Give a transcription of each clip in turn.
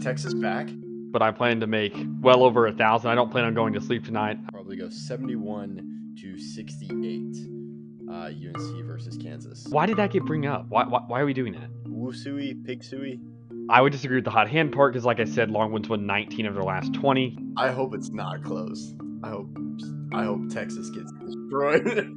Texas back. But I plan to make well over 1,000. I don't plan on going to sleep tonight. Probably go 71-68. UNC versus Kansas. Why did that get bring up? Why are we doing that? Wusui, Pig Sui. I would disagree with the hot hand part because, like I said, Longhorns won 19 of their last 20. I hope it's not close. I hope Texas gets destroyed.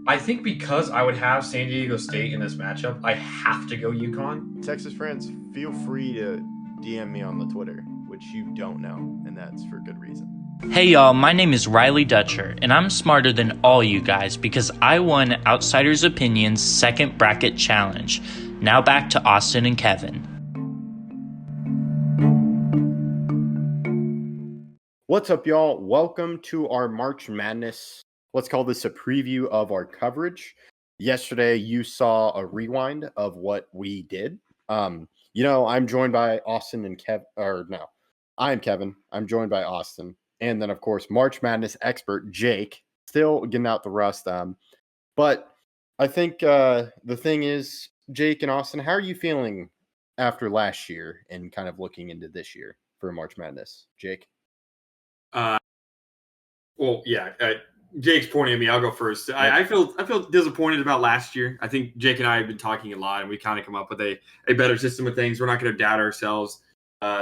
I think because I would have San Diego State in this matchup, I have to go UConn. Texas friends, feel free to DM me on the Twitter, which you don't know, and that's for good reason. Hey y'all, my name is Riley Dutcher, and I'm smarter than all you guys because I won Outsiders Opinion's second bracket challenge. Now back to Austin and Kevin. What's up, y'all? Welcome to our March Madness. Let's call this a preview of our coverage. Yesterday, you saw a rewind of what we did. I'm joined by Austin and I'm Kevin. I'm joined by Austin. And then, of course, March Madness expert Jake, still getting out the rust. But I think the thing is, Jake and Austin, how are you feeling after last year and kind of looking into this year for March Madness? Jake? Jake's pointing at me. I'll go first. I feel disappointed about last year. I think Jake and I have been talking a lot, and we kind of come up with a better system of things. We're not going to doubt ourselves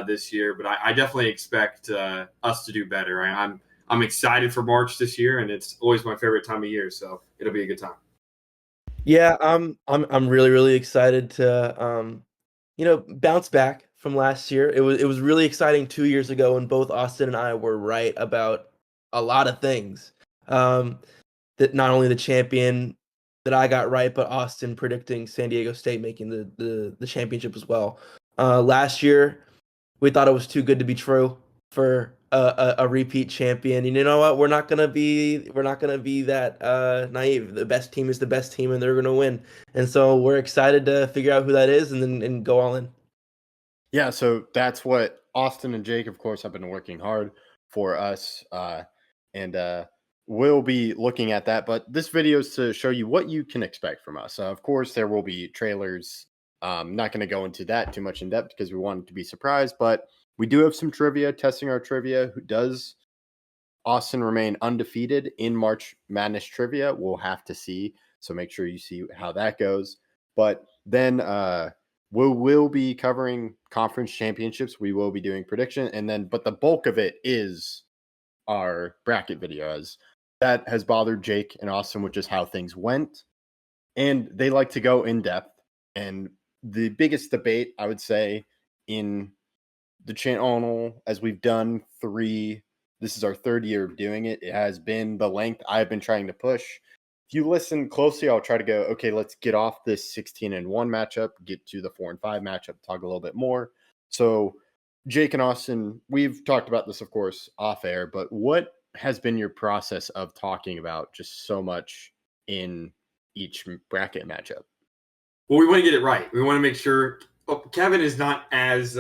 this year, but I definitely expect us to do better. I'm excited for March this year, and it's always my favorite time of year, so it'll be a good time. Yeah, I'm really, really excited to bounce back from last year. It was really exciting 2 years ago when both Austin and I were right about a lot of things. That not only the champion that I got right, but Austin predicting San Diego State making the championship as well. Last year, we thought it was too good to be true for a repeat champion. And you know what? We're not gonna be that naive. The best team is the best team, and they're gonna win. And so we're excited to figure out who that is, and go all in. Yeah, so that's what Austin and Jake, of course, have been working hard for us, and we'll be looking at that. But this video is to show you what you can expect from us. Of course, there will be trailers. Not going to go into that too much in depth because we want it to be surprised, but we do have some trivia, testing our trivia. Does Austin remain undefeated in March Madness trivia? We'll have to see. So make sure you see how that goes. But then we will be covering conference championships. We will be doing prediction, but the bulk of it is our bracket video, as that has bothered Jake and Austin, which is how things went. And they like to go in depth. And the biggest debate, I would say, in the channel, as we've done this is our third year of doing it, it has been the length I've been trying to push. If you listen closely, I'll try to go, okay, let's get off this 16-1 matchup, get to the 4-5 matchup, talk a little bit more. So Jake and Austin, we've talked about this, of course, off air, but what has been your process of talking about just so much in each bracket matchup? Well, we want to get it right. We want to make sure Kevin is not as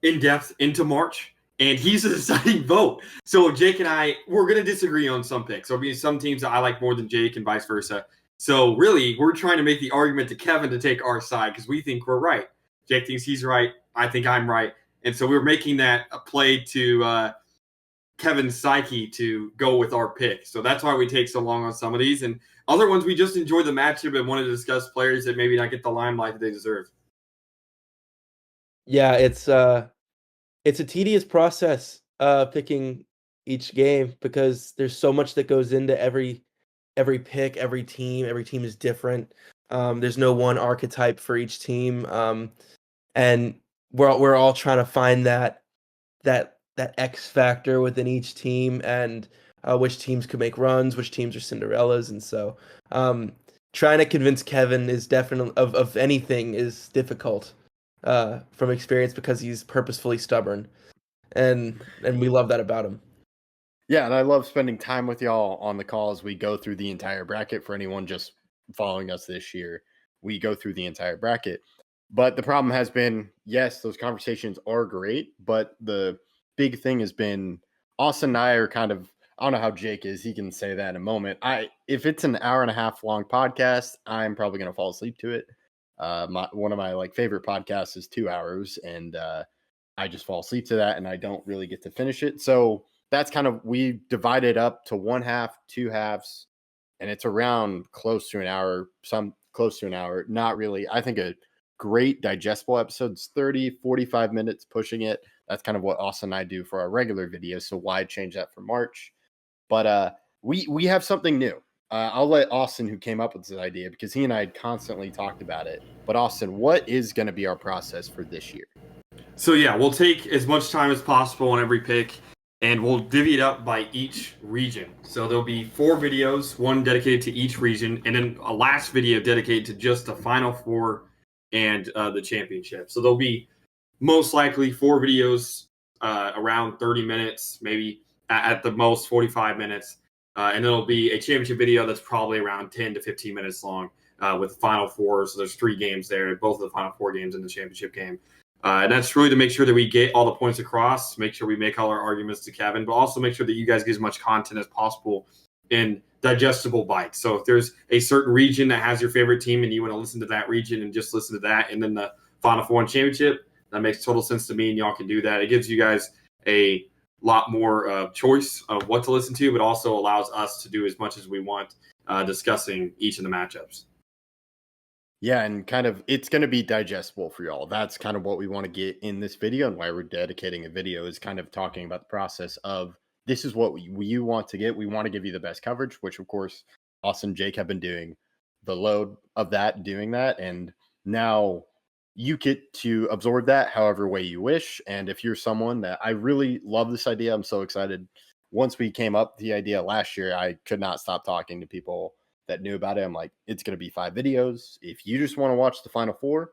in-depth into March, and he's a deciding vote. So Jake and I, we're going to disagree on some picks. There'll be some teams that I like more than Jake and vice versa. So really, we're trying to make the argument to Kevin to take our side because we think we're right. Jake thinks he's right. I think I'm right. And so we're making that a play to Kevin's psyche to go with our pick. So that's why we take so long on some of these. And other ones, we just enjoy the matchup and wanted to discuss players that maybe not get the limelight that they deserve. Yeah, it's a tedious process picking each game because there's so much that goes into every pick, every team. Every team is different. There's no one archetype for each team. And we're all trying to find that X factor within each team, and which teams could make runs, which teams are Cinderellas. And so trying to convince Kevin is definitely of anything is difficult from experience because he's purposefully stubborn, and we love that about him. Yeah, and I love spending time with y'all on the call as we go through the entire bracket. For anyone just following us this year, we go through the entire bracket. But the problem has been, yes, those conversations are great, but the big thing has been Austin and I are kind of, I don't know how Jake is. He can say that in a moment. If it's an hour and a half long podcast, I'm probably going to fall asleep to it. One of my favorite podcasts is 2 hours, and I just fall asleep to that and I don't really get to finish it. So that's kind of, we divide it up to 1 half, 2 halves, and it's around close to an hour, some close to an hour. Not really. I think a great digestible episode's 30, 45 minutes pushing it. That's kind of what Austin and I do for our regular videos. So why change that for March? But we have something new. I'll let Austin, who came up with this idea, because he and I had constantly talked about it. But Austin, what is going to be our process for this year? So yeah, we'll take as much time as possible on every pick, and we'll divvy it up by each region. So there'll be 4 videos, one dedicated to each region, and then a last video dedicated to just the Final Four and the championship. So there'll be most likely 4 videos around 30 minutes, maybe at the most 45 minutes. And it'll be a championship video that's probably around 10 to 15 minutes long with the Final Four. So there's 3 games there, both of the Final Four games in the championship game. And that's really to make sure that we get all the points across, make sure we make all our arguments to Kevin, but also make sure that you guys get as much content as possible in digestible bites. So if there's a certain region that has your favorite team and you want to listen to that region and just listen to that, and then the Final Four and championship, that makes total sense to me, and y'all can do that. It gives you guys a lot more choice of what to listen to, but also allows us to do as much as we want discussing each of the matchups. Yeah, and kind of it's going to be digestible for y'all. That's kind of what we want to get in this video, and why we're dedicating a video is kind of talking about the process of this is what you want to get. We want to give you the best coverage, which of course Austin and Jake have been doing the load of that, doing that, and now you get to absorb that however way you wish. And if you're someone that, I really love this idea, I'm so excited. Once we came up with the idea last year, I could not stop talking to people that knew about it. I'm like, it's going to be 5 videos. If you just want to watch the Final Four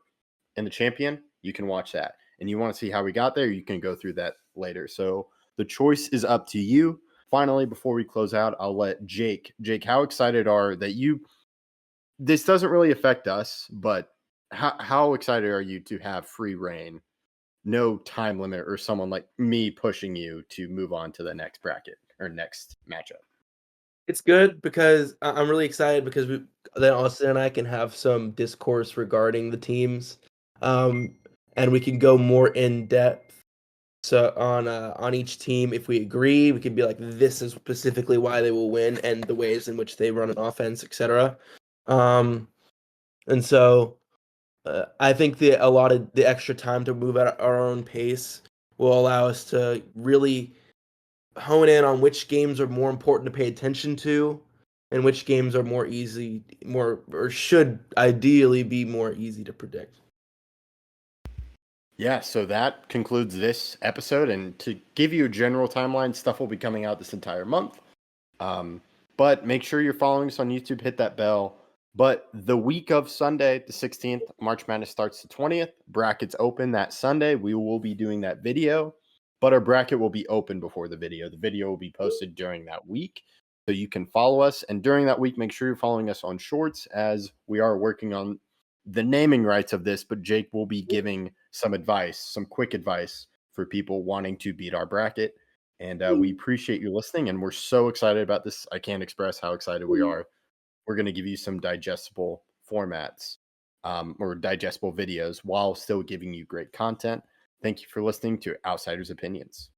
and the champion, you can watch that. And you want to see how we got there, you can go through that later. So the choice is up to you. Finally, before we close out, I'll let Jake, how excited are that you, this doesn't really affect us, but how excited are you to have free reign, no time limit, or someone like me pushing you to move on to the next bracket or next matchup? It's good because I'm really excited because then Austin and I can have some discourse regarding the teams, and we can go more in depth. So on each team, if we agree, we can be like, this is specifically why they will win and the ways in which they run an offense, etc. And so I think a lot of the extra time to move at our own pace will allow us to really hone in on which games are more important to pay attention to and which games are or should ideally be more easy to predict. Yeah, so that concludes this episode. And to give you a general timeline, stuff will be coming out this entire month. But make sure you're following us on YouTube, hit that bell. But the week of Sunday, the 16th, March Madness starts the 20th. Brackets open that Sunday. We will be doing that video, but our bracket will be open before the video. The video will be posted during that week, so you can follow us. And during that week, make sure you're following us on Shorts, as we are working on the naming rights of this, but Jake will be giving some advice, some quick advice for people wanting to beat our bracket. And we appreciate you listening, and we're so excited about this. I can't express how excited we are. We're going to give you some digestible formats or digestible videos while still giving you great content. Thank you for listening to Outsiders Opinions.